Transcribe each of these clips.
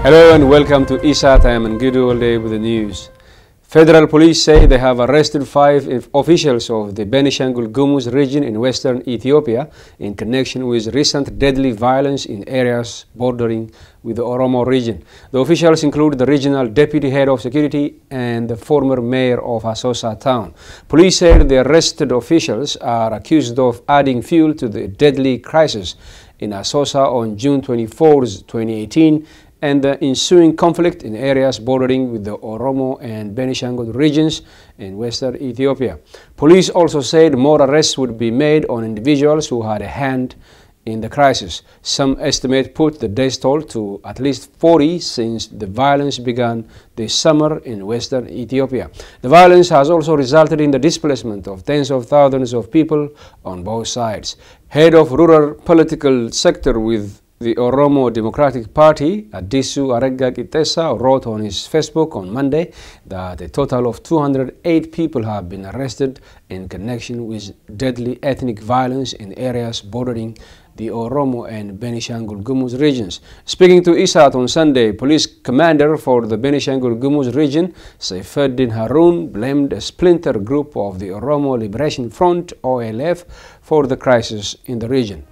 Hello and welcome to ESAT. I am Ngudu all day with the news. Federal police say they have arrested 5 officials of the Benishangul Gumuz region in western Ethiopia in connection with recent deadly violence in areas bordering with the Oromo region. The officials include the regional deputy head of security and the former mayor of Asosa town. Police said the arrested officials are accused of adding fuel to the deadly crisis in Asosa on June 24, 2018, and the ensuing conflict in areas bordering with the Oromo and Benishangul regions in western Ethiopia. Police also said more arrests would be made on individuals who had a hand in the crisis. Some estimate put the death toll to at least 40 since the violence began this summer in western Ethiopia. The violence has also resulted in the displacement of tens of thousands of people on both sides. Head of rural political sector with the Oromo Democratic Party, Adisu Arega Kitesa, wrote on his Facebook on Monday that a total of 208 people have been arrested in connection with deadly ethnic violence in areas bordering the Oromo and Benishangul Gumuz regions. Speaking to ESAT on Sunday, police commander for the Benishangul Gumuz region, Saifuddin Harun, blamed a splinter group of the Oromo Liberation Front, OLF, for the crisis in the region.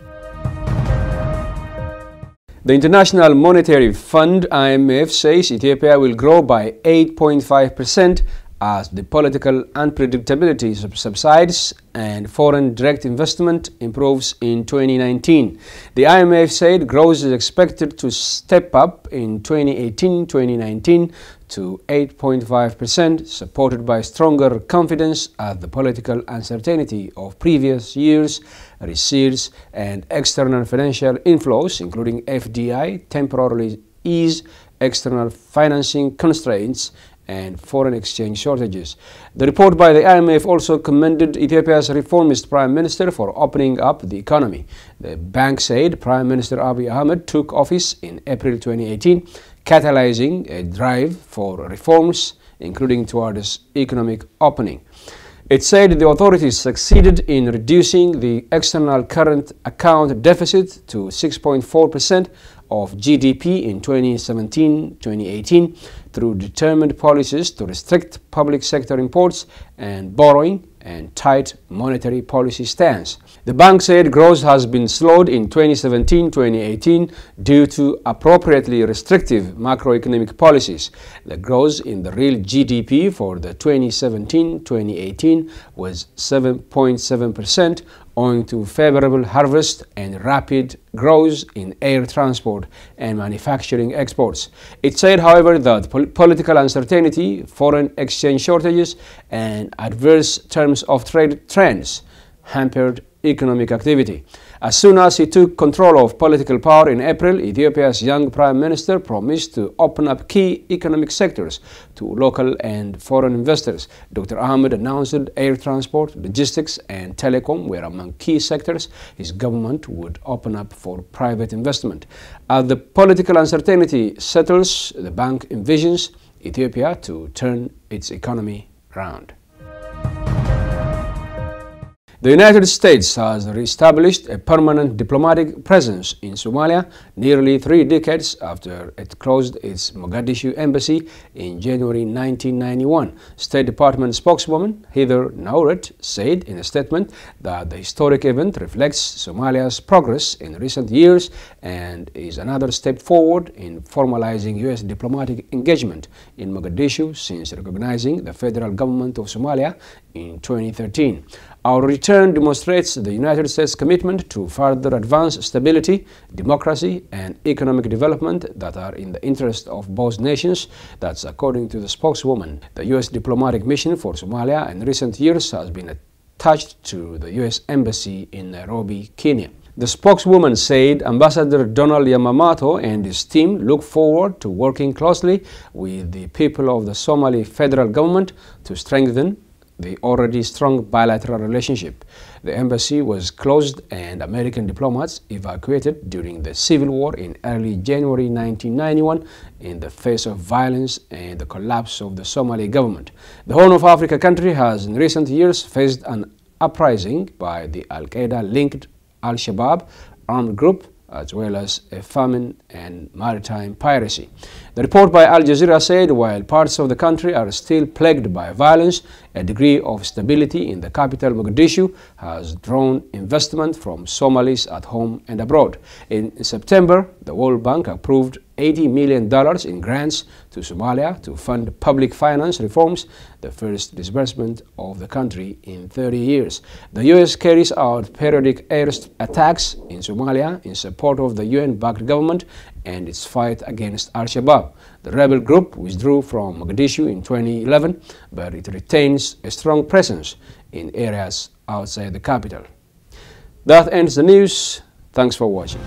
The International Monetary Fund, IMF, says Ethiopia will grow by 8.5% as the political unpredictability subsides and foreign direct investment improves in 2019. The IMF said growth is expected to step up in 2018-2019 to 8.5%, supported by stronger confidence as the political uncertainty of previous years recedes and external financial inflows, including FDI, temporarily ease external financing constraints and foreign exchange shortages. The report by the IMF also commended Ethiopia's reformist Prime Minister for opening up the economy. The bank said Prime Minister Abiy Ahmed took office in April 2018, catalyzing a drive for reforms, including towards economic opening. It said the authorities succeeded in reducing the external current account deficit to 6.4% of GDP in 2017-2018 through determined policies to restrict public sector imports and borrowing and tight monetary policy stance. The bank said growth has been slowed in 2017-2018 due to appropriately restrictive macroeconomic policies. The growth in the real GDP for the 2017-2018 was 7.7%, owing to favorable harvest and rapid growth in air transport and manufacturing exports. It said, however, that political uncertainty, foreign exchange shortages, and adverse terms of trade trends hampered economic activity. As soon as he took control of political power in April, Ethiopia's young prime minister promised to open up key economic sectors to local and foreign investors. Dr. Ahmed announced air transport, logistics, and telecom were among key sectors his government would open up for private investment. As the political uncertainty settles, the bank envisions Ethiopia to turn its economy round. The United States has reestablished a permanent diplomatic presence in Somalia nearly 3 decades after it closed its Mogadishu embassy in January 1991. State Department spokeswoman Heather Nauert said in a statement that the historic event reflects Somalia's progress in recent years and is another step forward in formalizing U.S. diplomatic engagement in Mogadishu since recognizing the federal government of Somalia in 2013. Our return demonstrates the United States' commitment to further advance stability, democracy, and economic development that are in the interest of both nations. That's according to the spokeswoman. The U.S. diplomatic mission for Somalia in recent years has been attached to the U.S. Embassy in Nairobi, Kenya. The spokeswoman said Ambassador Donald Yamamoto and his team look forward to working closely with the people of the Somali federal government to strengthen the already strong bilateral relationship. The embassy was closed and American diplomats evacuated during the civil war in early January 1991 in the face of violence and the collapse of the Somali government. The Horn of Africa country has in recent years faced an uprising by the Al-Qaeda-linked Al-Shabaab armed group as well as a famine and maritime piracy. The report by Al Jazeera said while parts of the country are still plagued by violence, a degree of stability in the capital Mogadishu has drawn investment from Somalis at home and abroad. In September, the World Bank approved $80 million in grants to Somalia to fund public finance reforms, the first disbursement of the country in 30 years. The U.S. carries out periodic air attacks in Somalia in support of the UN-backed government and its fight against Al-Shabaab. The rebel group withdrew from Mogadishu in 2011, but it retains a strong presence in areas outside the capital. That ends the news. Thanks for watching.